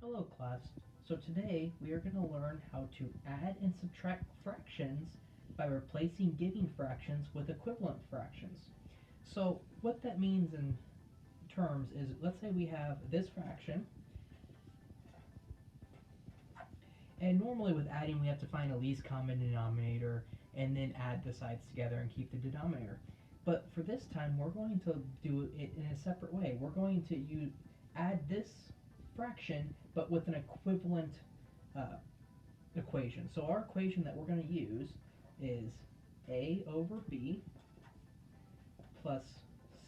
Hello class. So today we are going to learn how to add and subtract fractions by replacing giving fractions with equivalent fractions. So what that means in terms is, let's say we have this fraction, and normally with adding we have to find a least common denominator and then add the sides together and keep the denominator. But for this time we're going to do it in a separate way. We're going to add this fraction but with an equivalent uh, equation. So our equation that we're going to use is a over b plus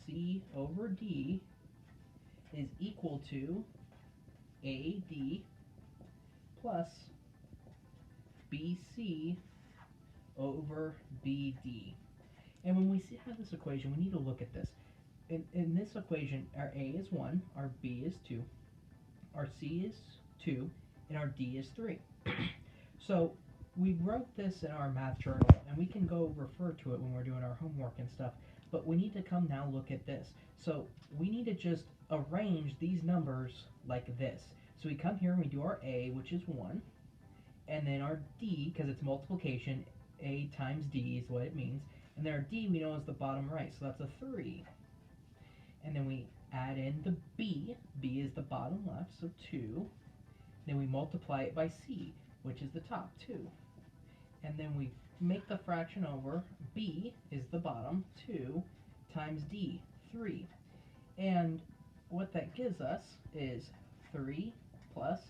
c over d is equal to ad plus bc over bd. And when we have this equation, we need to look at this. In this equation, our a is 1, our b is 2, our c is 2, and our d is 3. So we wrote this in our math journal, and we can go refer to it when we're doing our homework and stuff, but we need to come now look at this. So we need to just arrange these numbers like this. So we come here and we do our a, which is 1, and then our d, because it's multiplication, a times d is what it means, and then our d we know is the bottom right, so that's a 3. And then we add in the b is the bottom left, so 2. Then we multiply it by c, which is the top, 2. And then we make the fraction over, b is the bottom, 2, times d, 3. And what that gives us is 3 plus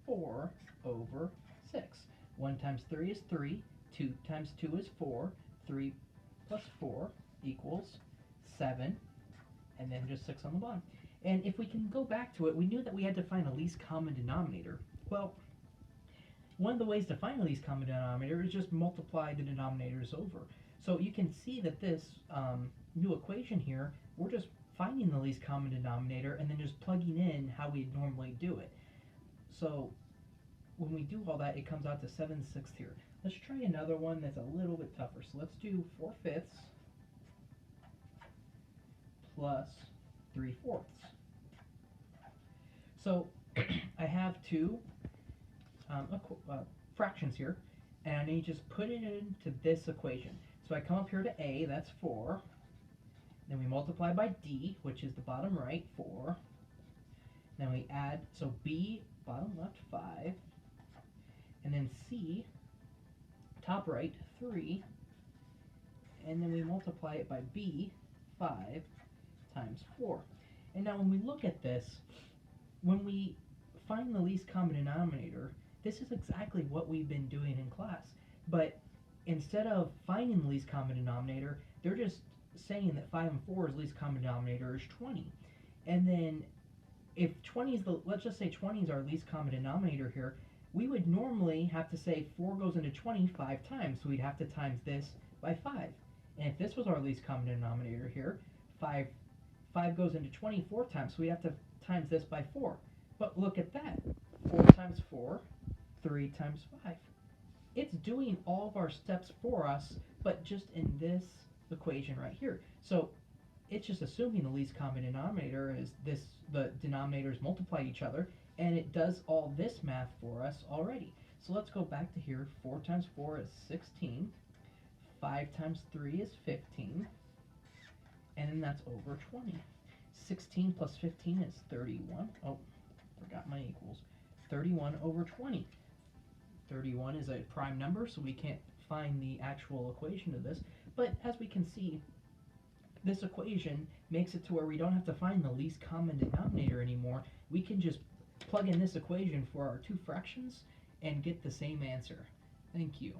4 over 6. 1 times 3 is 3, 2 times 2 is 4, 3 plus 4 equals 7, and then just 6 on the bottom. And if we can go back to it, we knew that we had to find a least common denominator. Well, one of the ways to find the least common denominator is just multiply the denominators over. So you can see that this new equation here, we're just finding the least common denominator and then just plugging in how we normally do it. So when we do all that, it comes out to 7/6 here. Let's try another one that's a little bit tougher. So let's do 4/5 plus 3/4. So I have two fractions here, and I need to just put it into this equation. So I come up here to a, that's 4. Then we multiply by d, which is the bottom right, 4. Then we add, so b, bottom left, 5. And then c, top right, 3. And then we multiply it by b, 5 times 4. And now when we look at this, when we find the least common denominator, this is exactly what we've been doing in class. But instead of finding the least common denominator, they're just saying that 5 and 4's least common denominator is 20. And then if 20 is let's just say 20 is our least common denominator here, we would normally have to say 4 goes into 20 5 times, so we'd have to times this by 5. And if this was our least common denominator here, 5 goes into 20 4 times, so we have to times this by 4. But look at that, 4 times 4, 3 times 5. It's doing all of our steps for us, but just in this equation right here. So it's just assuming the least common denominator is this, the denominators multiply each other, and it does all this math for us already. So let's go back to here. 4 times 4 is 16, 5 times 3 is 15, and then that's over 20. 16 plus 15 is 31. Oh, forgot my equals. 31 over 20. 31 is a prime number, so we can't find the actual equation of this. But as we can see, this equation makes it to where we don't have to find the least common denominator anymore. We can just plug in this equation for our two fractions and get the same answer. Thank you.